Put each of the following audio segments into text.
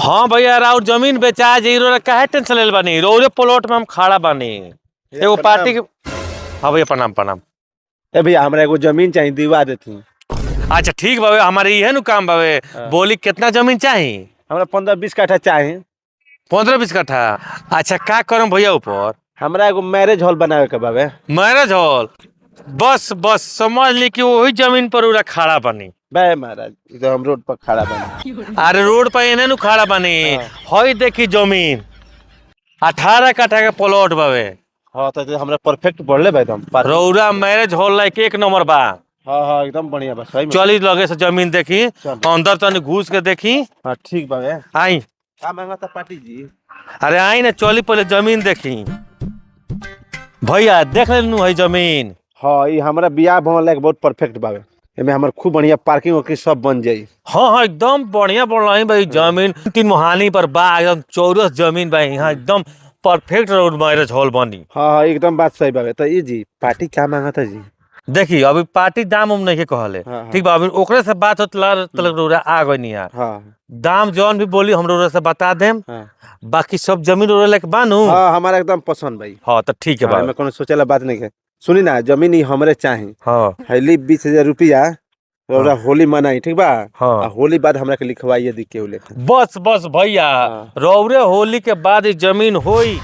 हाँ भैया राउर जमीन बेचा जी काहे टेंशन ले बानी रोरे प्लॉट में हम खड़ा बानी एगो पार्टी के। हाँ भैया प्रणाम प्रणाम। ए भैया हमरा एगो जमीन चाहिए दिवा देती। अच्छा ठीक बाबे हमारे ये नु काम बाबे। बोली कितना जमीन चाहिए? हमरा 15-20 कट्ठा चाहिए। 15-20 कट्ठा। अच्छा का करम भैया ऊपर? हमरा एगो मैरिज हॉल बनावे के बाबे। Marriage hall? बस बस समझ ली कि वही जमीन पर उरा खड़ा बानी। बे महाराज इधर हम रोड पर खड़ा बानी। अरे रोड पर एने नु खड़ा बानी। हई देखी जमीन 18 कट्ठा के प्लॉट बाबे। हाँ तो हमरा परफेक्ट बोलले भाई तुम। रौरा मैरिज हॉल लाइक एक नंबर बा। हाँ हाँ एकदम बढ़िया बा सही में। चली लगे से जमीन देखी अंदर तनी घुस के देखी। हाँ ठीक बा बे। आई का मांगा था पार्टी जी? अरे आई ना चली पहले जमीन देखी। भैया देख लेनु है जमीन। हाँ ये हमरा बियाह भवन लायक बहुत परफेक्ट बाबे। एमे हमर खूब बढ़िया पार्किंग वार्किंग सब बन जाई। हाँ हाँ एकदम बढ़िया बनल भाई जमीन 3 मोहानी पर बा एकदम चौरस जमीन बा यहाँ एकदम परफेक्ट रोड मैरिज हॉल बनी। हाँ हाँ एकदम बात सही बाबे। तो ये जी पार्टी क्या मांगा था जी? देखी अभी पार्टी दाम उम नहीं कहले। हाँ, ठीक बा अभी ओकरे से बात होतला तलक आ गई नहीं यार। हाँ दाम जौन भी बोली हम रोरा से बता देम। हाँ बाकी सब जमीन रोरा लेके बानू। हाँ हमारा एकदम पसंद भाई। हाँ तो ठीक है हाँ, बा। मैं कोनो सोचेला बात नहीं है। सुनी ना जमीन ही हमरे चाहिए। हाँ हैली 20,000 रुपया रौरा होली मनाई ठीक बा। हाँ होली बाद हमरा के लिखवाइए दी के उले। बस बस भैया रौरे होली के बाद ही जमीन होई।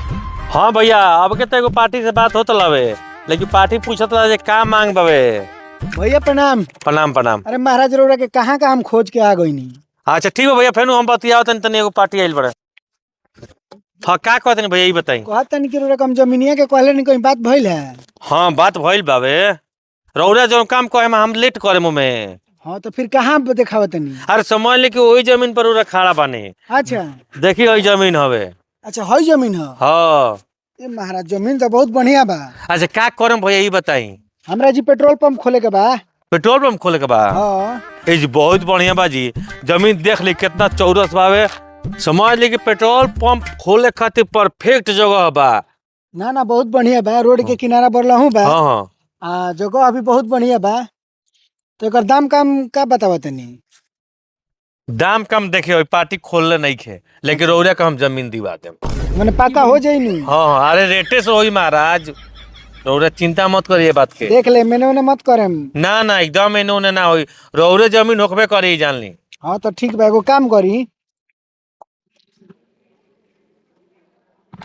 हाँ भैया अब के एगो पार्टी से बात होत लवे लेकिन पार्टी पूछत ला जे का मांग बावे। भैया प्रणाम। प्रणाम प्रणाम। अरे महाराज रौरा के कहाँ हम खोज के आ गई नहीं। अच्छा ठीक है भैया फिर हम बतियाओ तनी एगो पार्टी आइल बड़े। हाँ का कहते नहीं भैया ये बताई। कहत तनी कि रौरा कम जमीनिया के कहले नहीं कोई बात भइल है। हाँ बात भइल बावे रौरा जो काम कहे हम लेट करे में। हाँ तो फिर कहाँ देखाव तनी? अरे समझ ले कि वही जमीन पर उरा खड़ा बानी। अच्छा देखी वही जमीन हवे। अच्छा हई जमीन है। हाँ ए महाराज जमीन तो बहुत बढ़िया बा। अच्छा का करम भैया ये बताई। हमरा जी पेट्रोल पंप खोले के बा। पेट्रोल पंप खोले के बा? हाँ ए जी बहुत बढ़िया बा जी। जमीन देख ली कितना चौरस बावे। समझ ली कि पेट्रोल पंप खोले खातिर परफेक्ट जगह बा। ना ना बहुत बढ़िया बा रोड के किनारा बढ़ला हूँ बा। हाँ हाँ आ जगह अभी बहुत बढ़िया बा। तो एकर दाम काम का बतावा तनी? दाम कम देखे पार्टी खोलले नहीं खे लेकिन रौरा का हम जमीन दिवा देम। मैंने पक्का हो जाई नी। हाँ हाँ अरे रेटे से होई महाराज रौरा चिंता मत करिए बात के। देख ले मैंने उन्हें मत करेम। ना ना एकदम एने ओने ना होई रौरे जमीन होकबे करी जान ली। हाँ तो ठीक बा एगो काम करी।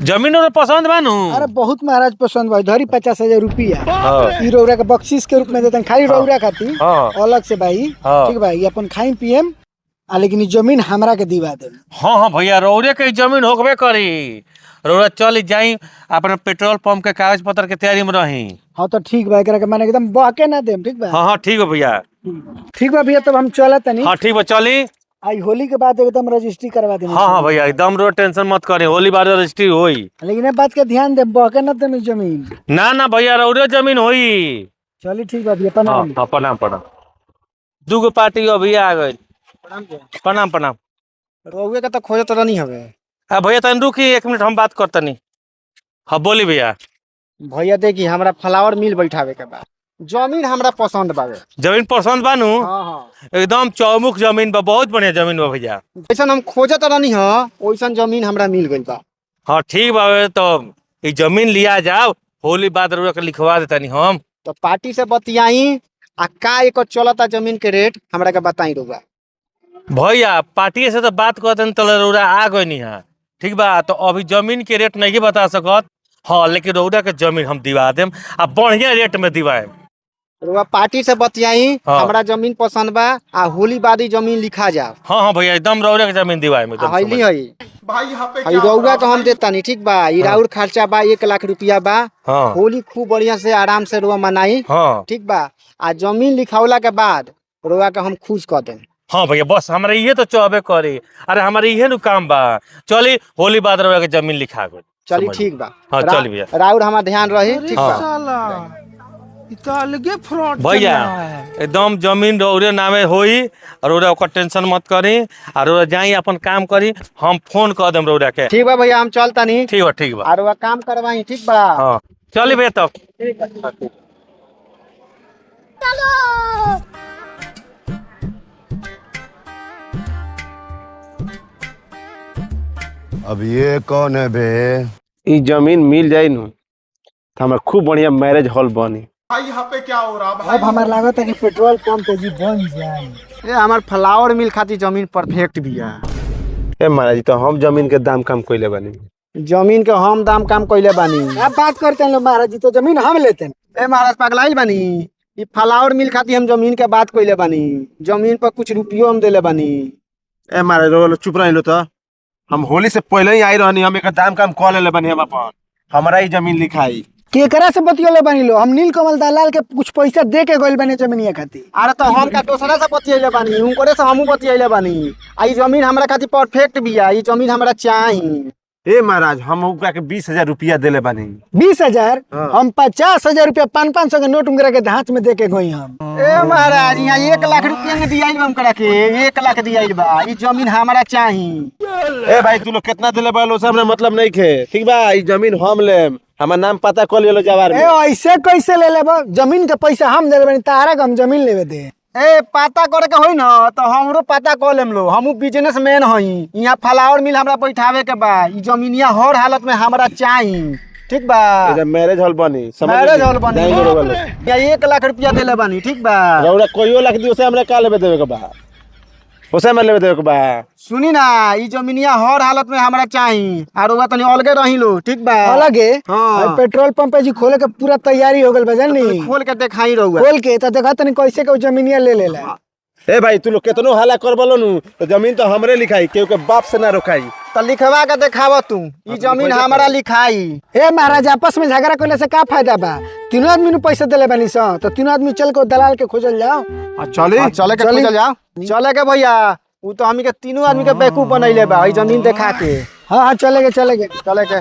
जमीन और पसंद बानू? अरे बहुत महाराज पसंद भाई धरी 50,000 रुपया। हाँ ई रौरा के बख्शीश के रूप में देतन खाली रौरा खातिर। हाँ अलग से भाई हाँ। ठीक भाई अपन खाई पियम आ लेकिन ई जमीन हमरा के दिवा दे। हाँ हाँ भैया रौरे के जमीन होकबे करी। रौरा चल जाई अपना पेट्रोल पंप के कागज पत्र के तैयारी में रही। हाँ तो ठीक बा एकरा के माने एकदम बहके ना देम ठीक बा। हाँ हाँ ठीक है भैया। ठीक बा भैया तब हम चलत तनी। हाँ ठीक बा चली। आई होली के बाद एकदम रजिस्ट्री करवा देम। हाँ हाँ भैया एकदम रो टेंशन मत करे होली बार रजिस्ट्री होई। लेकिन ये बात के ध्यान दे बहके ना देम जमीन। ना ना भैया रौरे जमीन होई। चली ठीक बा भैया हाँ प्रणाम। हाँ प्रणाम प्रणाम। दूगो पार्टी अभी आ गई। प्रणाम प्रणाम। रौवे का तो खोजत रहनी हवे। हाँ भैया तनी रुकी 1 मिनट हम बात करतनी। हाँ बोली भैया। भैया देखी हमरा फ्लावर मिल बैठावे के बा। जमीन हमरा पसंद बावे। जमीन पसंद बानू? हाँ हाँ एकदम चौमुख जमीन बा बहुत बढ़िया जमीन बा भैया। जैसन हम खोजत रहनी ह वैसन जमीन हमरा मिल गइल बा। हाँ ठीक बा तो ये जमीन लिया जाओ होली बाद रउरा के लिखवा देतनी हम। तो पार्टी से बतियाई आ का एको चलता जमीन के रेट हमरा के बताई रउआ। भैया पार्टी से तो बात करतन तो रउरा आ गई है ठीक बा। तो अभी जमीन के रेट नहीं बता सकत। हाँ लेकिन रउरा के जमीन हम दिवा देम आ बढ़िया रेट में दिवाएम। रउआ पार्टी से बतियाई हाँ। हमरा जमीन पसंद बा आ होली बादी जमीन लिखा जाओ। हाँ हाँ भैया एकदम रउरा के जमीन दिवाएम एकदम हईली समझ। हई हई रउआ के हम देतानी ठीक बा। ई राउर खर्चा बा 1 लाख रुपया बा। हाँ होली खूब बढ़िया से आराम से रउआ मनाई हाँ ठीक बा। आ जमीन लिखावला के बाद रउआ के हम खुश कर देम। हाँ भैया बस हमारे ये तो चाहबे करी। अरे हमारे ये नु काम बा। चली होली बाद रउरा के जमीन लिखा गई। चली ठीक बा। हाँ चली भैया। राउर हमार ध्यान रही ठीक बा। भैया एकदम जमीन रौरे नामे होई और रौरा ओकर टेंशन मत करी और रौरा जाई अपन काम करी हम फोन कर देम रौरा के। ठीक बा भैया हम चलतानी। ठीक बा और वह काम करवाई ठीक बा। हाँ चली भैया तब। ठीक है। अब ये कौन है बे? ई जमीन मिल जाई नु तो हमारा खूब बढ़िया मैरिज हॉल बनी। अब हमार लागत है कि पेट्रोल पंप पे जी बन जाए। ए हमार फ्लावर मिल खातिर जमीन परफेक्ट बिया। ए महाराज जी तो हम जमीन के दाम कम कइले बानी। जमीन के हम दाम काम कइले बानी। अब बात करते हैं लोग महाराज जी, तो जमीन हम लेते हैं। ए महाराज पगलाइल बानी। ई फ्लावर मिल खातिर हम जमीन के बात कइले बानी। जमीन पर कुछ रुपयो हम देले बानी। ए महाराज रोलो चुप रहिलो तो। हम होली से पहले ही आई रहनी, हम एक दाम कम कॉल ले बनी हम अपन। हमारा ही जमीन लिखाई। केकरा से बतियोले बनी लो? हम नीलकमल दलाल के कुछ पैसा दे के गइल बने जमीनिया खातिर। अरे तो हम का दूसरा से बतियले बानी, उनकरे से हमहू बतियले बानी। आई जमीन हमरा खातिर परफेक्ट बिया। ई जमीन हमरा चाही। ए महाराज हम ओकरा के 20,000 रुपया देले बानी। 20,000? हम 50,000 रुपया 500 के नोट उनकरा के हाथ में दे के गई हम। ए महाराज यहाँ 1 लाख रुपया में दियाइल बा हमकरा के। 1 लाख दियाइल बा। ई जमीन हमरा चाही। ए भाई तू लोग कितना देले बा लो सब मतलब नहीं खे। ठीक बा ई जमीन हम लेम। हमार नाम पता कर लियो जवार में। ए ऐसे कैसे ले लेबो? जमीन के पैसा हम देले बनी, तारा के हम जमीन लेवे दे। ए पता करे के होई ना तो हमरो पता कर लेम लो। हमहू बिजनेसमैन हई। यहाँ फ्लावर मिल हमरा बैठावे के बा। ई जमीनिया हर हालत में हमरा चाही। ठीक बा? ए मैरिज हॉल बनी। मैरिज हॉल बनी। यहाँ 1 लाख रुपया देले बानी। ठीक बा? रौरा कोइयो लाख दी उसे हमरा का लेवे देवे के बा? उसे में लेवे देवे के बा? सुनी ना ई जमीनिया हर हालत में हमरा चाही। और ओवा तनी अलगे रही लो। ठीक बा? अलगे? हाँ। और पेट्रोल पंप पे जी खोले के पूरा तैयारी हो गइल बा जानी। खोल के देखाई रहुआ। खोल के तो देखा तनी कैसे के जमीनिया ले लेला। ए भाई तू लोग केतनो हाला कर बोलो नु तो जमीन तो हमरे लिखाई, केहू के बाप से ना रोकाई। तो लिखवा के देखावा तू। ई जमीन हमरा लिखाई। ए महाराज आपस में झगड़ा करने से का फायदा बा? तीनों आदमी नु पैसा देले बानी स, तो तीनों आदमी चल के दलाल के खोजल जाओ। चली चले के खोजल जाओ। चले के भैया। उ तो हमी के तीनों आदमी के बेवकूफ बनैले बा। ई जमीन देखा के। हाँ हाँ चलेगे चलेगे। चले के।